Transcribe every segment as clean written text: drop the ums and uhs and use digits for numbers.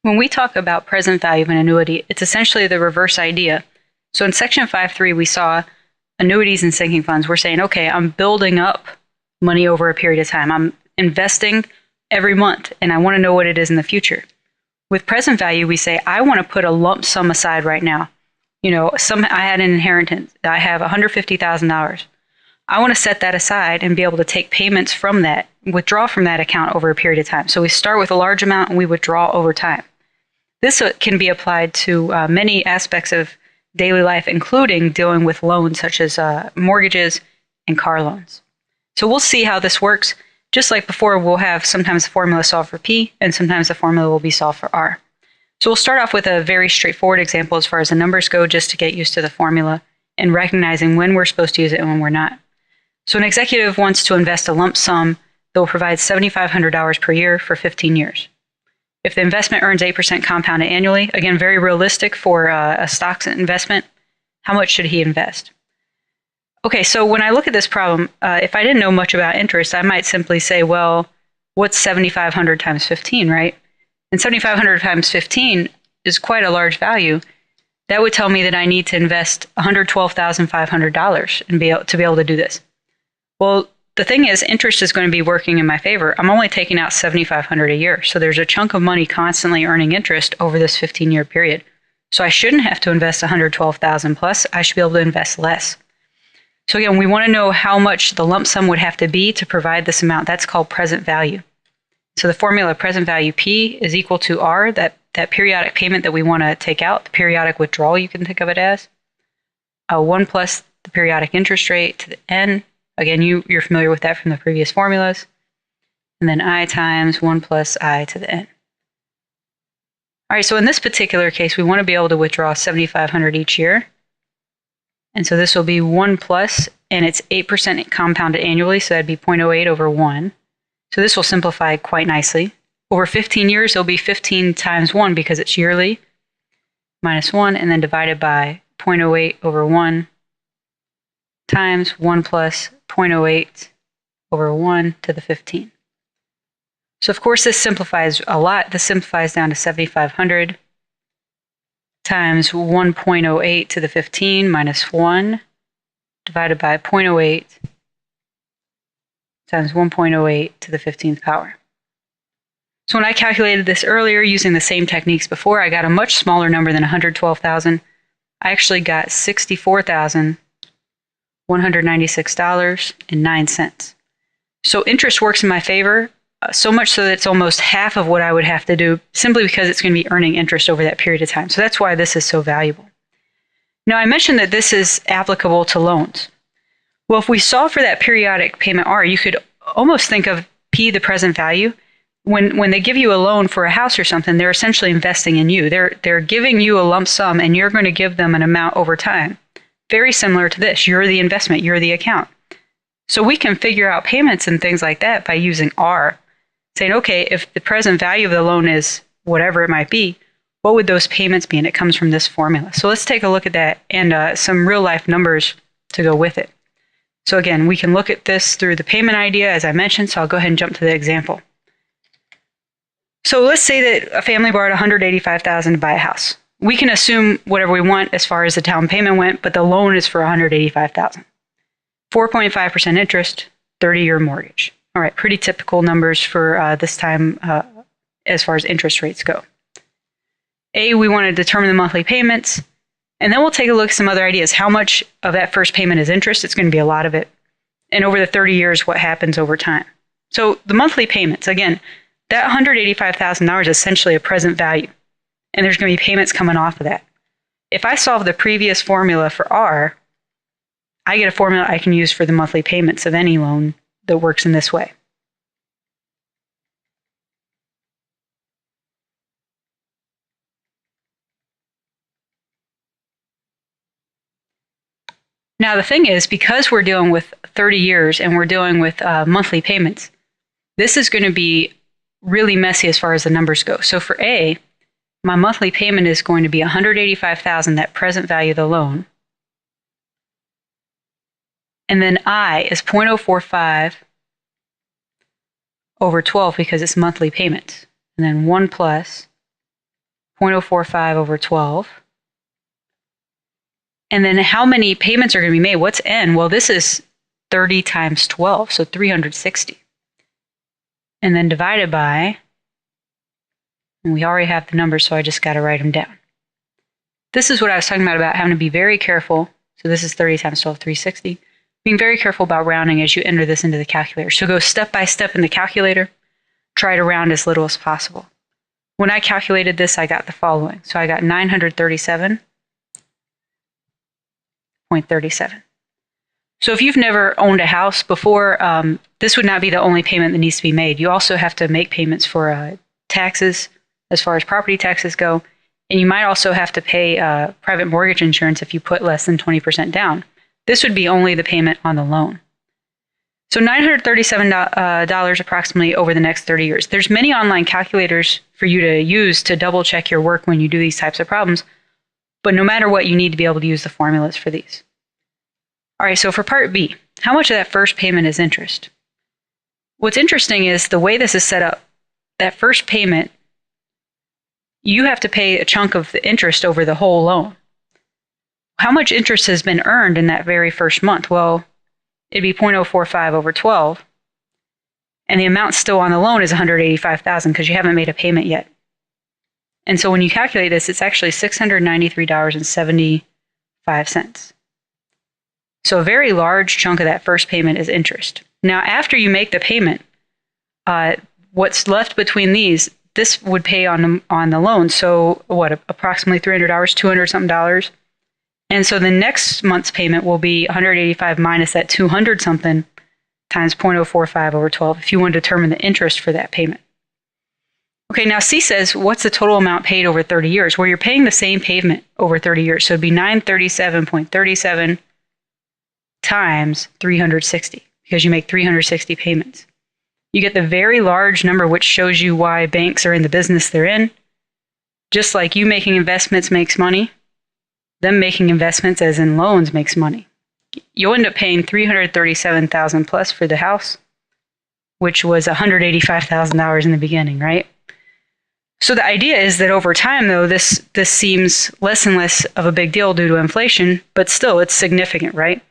When we talk about present value of an annuity, it's essentially the reverse idea. So in section 5.3, we saw annuities and sinking funds. We're saying, okay, I'm building up money over a period of time. I'm investing every month, and I want to know what it is in the future. With present value, we say, I want to put a lump sum aside right now. I had an inheritance. I have $150,000. I want to set that aside and be able to take payments from that, withdraw from that account over a period of time. So we start with a large amount and we withdraw over time. This can be applied to many aspects of daily life, including dealing with loans such as mortgages and car loans. So we'll see how this works. Just like before, we'll have sometimes the formula solved for P, and sometimes the formula will be solved for R. So we'll start off with a very straightforward example as far as the numbers go, just to get used to the formula and recognizing when we're supposed to use it and when we're not. So an executive wants to invest a lump sum that will provide $7,500 per year for 15 years. If the investment earns 8% compounded annually, again, very realistic for a stocks investment, how much should he invest? Okay, so when I look at this problem, if I didn't know much about interest, I might simply say, well, what's 7,500 times 15, right? And 7,500 times 15 is quite a large value. That would tell me that I need to invest $112,500 to be able to do this. Well, the thing is, interest is going to be working in my favor. I'm only taking out $7,500 a year, so there's a chunk of money constantly earning interest over this 15-year period. So I shouldn't have to invest $112,000 plus. I should be able to invest less. So again, we want to know how much the lump sum would have to be to provide this amount. That's called present value. So the formula present value P is equal to R, that periodic payment that we want to take out, the periodic withdrawal you can think of it as, 1 plus the periodic interest rate to the N. Again, you're familiar with that from the previous formulas. And then I times 1 plus I to the N. All right, so in this particular case, we want to be able to withdraw $7,500 each year. And so this will be 1 plus, and it's 8% compounded annually, so that'd be 0.08 over 1. So this will simplify quite nicely. Over 15 years, it'll be 15 times 1 because it's yearly, minus 1, and then divided by 0.08 over 1 times 1 plus 0.08 over 1 to the 15. So of course this simplifies a lot. This simplifies down to 7,500 times 1.08 to the 15 minus 1 divided by 0.08 times 1.08 to the 15th power. So when I calculated this earlier using the same techniques before, I got a much smaller number than 112,000. I actually got $64,196.09. So interest works in my favor, so much so that it's almost half of what I would have to do simply because it's going to be earning interest over that period of time. So that's why this is so valuable. Now, I mentioned that this is applicable to loans. Well, if we solve for that periodic payment R, you could almost think of P, the present value. When they give you a loan for a house or something, they're essentially investing in you. They're giving you a lump sum, and you're going to give them an amount over time. Very similar to this. You're the investment. You're the account. So we can figure out payments and things like that by using R, saying, okay, if the present value of the loan is whatever it might be, what would those payments be? And it comes from this formula. So let's take a look at that and some real life numbers to go with it. So again, we can look at this through the payment idea, as I mentioned, so I'll go ahead and jump to the example. So let's say that a family borrowed $185,000 to buy a house. We can assume whatever we want as far as the down payment went, but the loan is for $185,000. 4.5% interest, 30-year mortgage. All right, pretty typical numbers for this time as far as interest rates go. We want to determine the monthly payments, and then we'll take a look at some other ideas. How much of that first payment is interest? It's going to be a lot of it. And over the 30 years, what happens over time? So the monthly payments, again, that $185,000 is essentially a present value, and there's going to be payments coming off of that. If I solve the previous formula for R, I get a formula I can use for the monthly payments of any loan that works in this way. Now the thing is, because we're dealing with 30 years and we're dealing with monthly payments, this is going to be really messy as far as the numbers go. So for A, my monthly payment is going to be $185,000, that present value of the loan. And then I is 0.045 over 12 because it's monthly payments. And then 1 plus 0.045 over 12. And then how many payments are going to be made? What's n? Well, this is 30 times 12, so 360. And then divided by, and we already have the numbers, so I just got to write them down. This is what I was talking about having to be very careful. So this is 30 times 12, 360. Being very careful about rounding as you enter this into the calculator. So go step by step in the calculator. Try to round as little as possible. When I calculated this, I got the following. So I got 937.37. So if you've never owned a house before, this would not be the only payment that needs to be made. You also have to make payments for taxes as far as property taxes go. And you might also have to pay private mortgage insurance if you put less than 20% down. This would be only the payment on the loan. So $937 approximately over the next 30 years. There's many online calculators for you to use to double check your work when you do these types of problems. But no matter what, you need to be able to use the formulas for these. All right, so for part B, how much of that first payment is interest? What's interesting is the way this is set up. That first payment, you have to pay a chunk of the interest over the whole loan. How much interest has been earned in that very first month? Well, it'd be 0.045 over 12. And the amount still on the loan is $185,000 because you haven't made a payment yet. And so when you calculate this, it's actually $693.75. So a very large chunk of that first payment is interest. Now, after you make the payment, what's left between these, this would pay on the loan. So what, approximately $300, $200 something dollars. And so the next month's payment will be 185 minus that 200 something times 0.045 over 12 if you want to determine the interest for that payment. Okay, now C says, what's the total amount paid over 30 years? Well, you're paying the same payment over 30 years. So it'd be 937.37 times 360 because you make 360 payments. You get the very large number, which shows you why banks are in the business they're in. Just like you making investments makes money, them making investments as in loans makes money. You'll end up paying $337,000 plus for the house, which was $185,000 in the beginning, right? So the idea is that over time, though, this seems less and less of a big deal due to inflation, but still it's significant, right?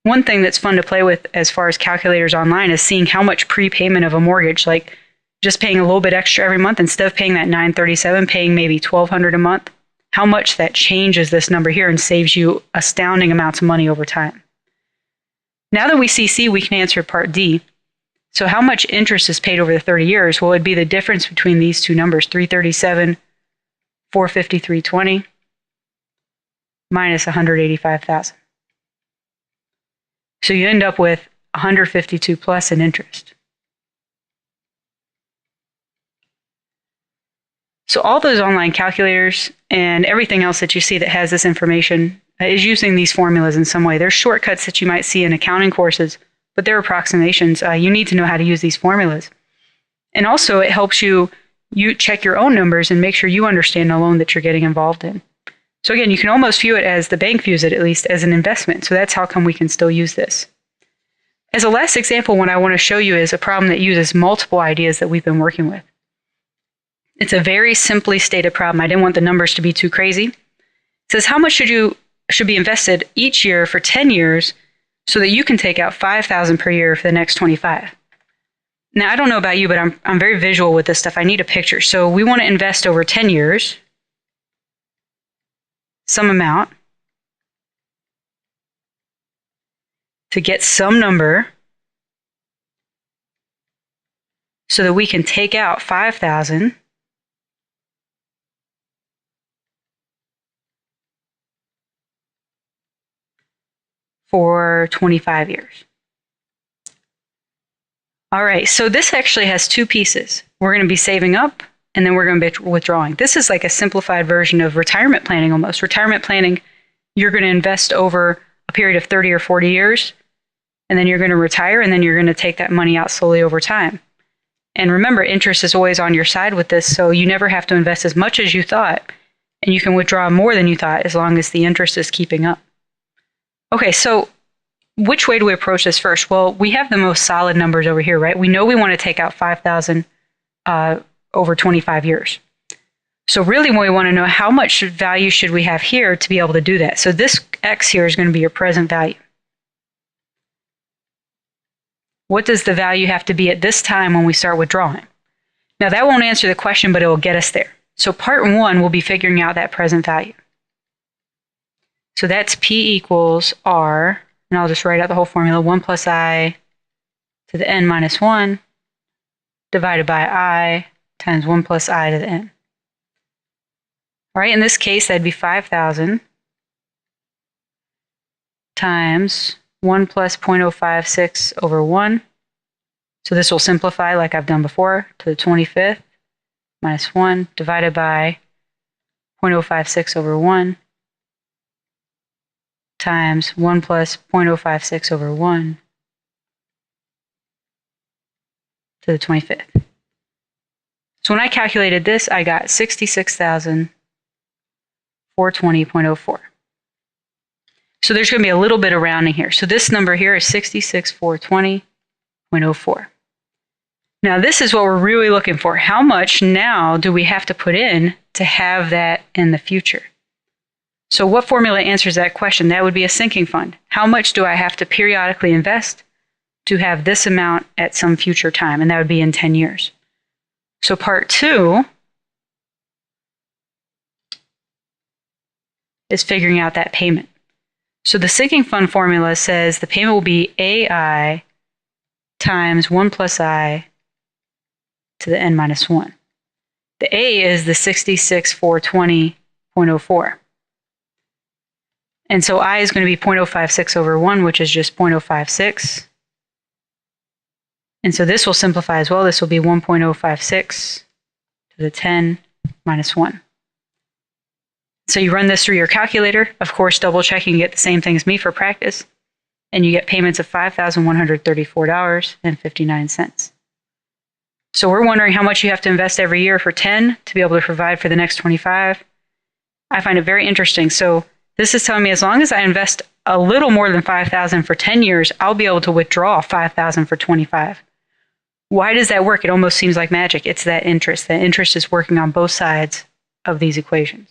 One thing that's fun to play with as far as calculators online is seeing how much prepayment of a mortgage, like just paying a little bit extra every month instead of paying that $937, paying maybe $1,200 a month, how much that changes this number here and saves you astounding amounts of money over time. Now that we see C, we can answer part D. So how much interest is paid over the 30 years? Well, it'd be the difference between these two numbers, 337, 453.20 minus 185,000. So you end up with 152 plus in interest. So all those online calculators and everything else that you see that has this information is using these formulas in some way. There's shortcuts that you might see in accounting courses, but they're approximations. You need to know how to use these formulas. And also it helps you check your own numbers and make sure you understand the loan that you're getting involved in. So again, you can almost view it as the bank views it, at least as an investment. So that's how come we can still use this. As a last example, what I want to show you is a problem that uses multiple ideas that we've been working with. It's a very simply stated problem. I didn't want the numbers to be too crazy. It says how much should be invested each year for 10 years so that you can take out $5,000 per year for the next 25. Now, I don't know about you, but I'm very visual with this stuff. I need a picture. So we want to invest over 10 years, some amount, to get some number so that we can take out $5,000 for 25 years. All right, so this actually has two pieces. We're going to be saving up, and then we're going to be withdrawing. This is like a simplified version of retirement planning almost. Retirement planning, you're going to invest over a period of 30 or 40 years, and then you're going to retire, and then you're going to take that money out slowly over time. And remember, interest is always on your side with this, so you never have to invest as much as you thought, and you can withdraw more than you thought as long as the interest is keeping up. Okay, so which way do we approach this first? Well, we have the most solid numbers over here, right? We know we want to take out $5,000 over 25 years. So really we want to know how much value should we have here to be able to do that. So this X here is going to be your present value. What does the value have to be at this time when we start withdrawing? Now that won't answer the question, but it will get us there. So part 1 will be figuring out that present value. So that's P equals R, and I'll just write out the whole formula, 1 plus I to the n minus 1 divided by I times 1 plus I to the n. All right, in this case, that'd be 5,000 times 1 plus 0.056 over 1. So this will simplify like I've done before to the 25th minus 1 divided by 0.056 over 1 times 1 plus 0.056 over 1 to the 25th. So when I calculated this, I got 66,420.04. So there's going to be a little bit of rounding here. So this number here is 66,420.04. Now this is what we're really looking for. How much now do we have to put in to have that in the future? So what formula answers that question? That would be a sinking fund. How much do I have to periodically invest to have this amount at some future time? And that would be in 10 years. So part 2 is figuring out that payment. So the sinking fund formula says the payment will be AI times 1 plus I to the n minus 1. The A is the 66,420.04. And so I is going to be 0.056 over 1, which is just 0.056. And so this will simplify as well. This will be 1.056 to the 10 minus 1. So you run this through your calculator, of course, double checking you get the same thing as me for practice, and you get payments of $5,134.59. So we're wondering how much you have to invest every year for 10 to be able to provide for the next 25. I find it very interesting. So this is telling me as long as I invest a little more than $5,000 for 10 years, I'll be able to withdraw $5,000 for 25. Why does that work? It almost seems like magic. It's that interest. That interest is working on both sides of these equations.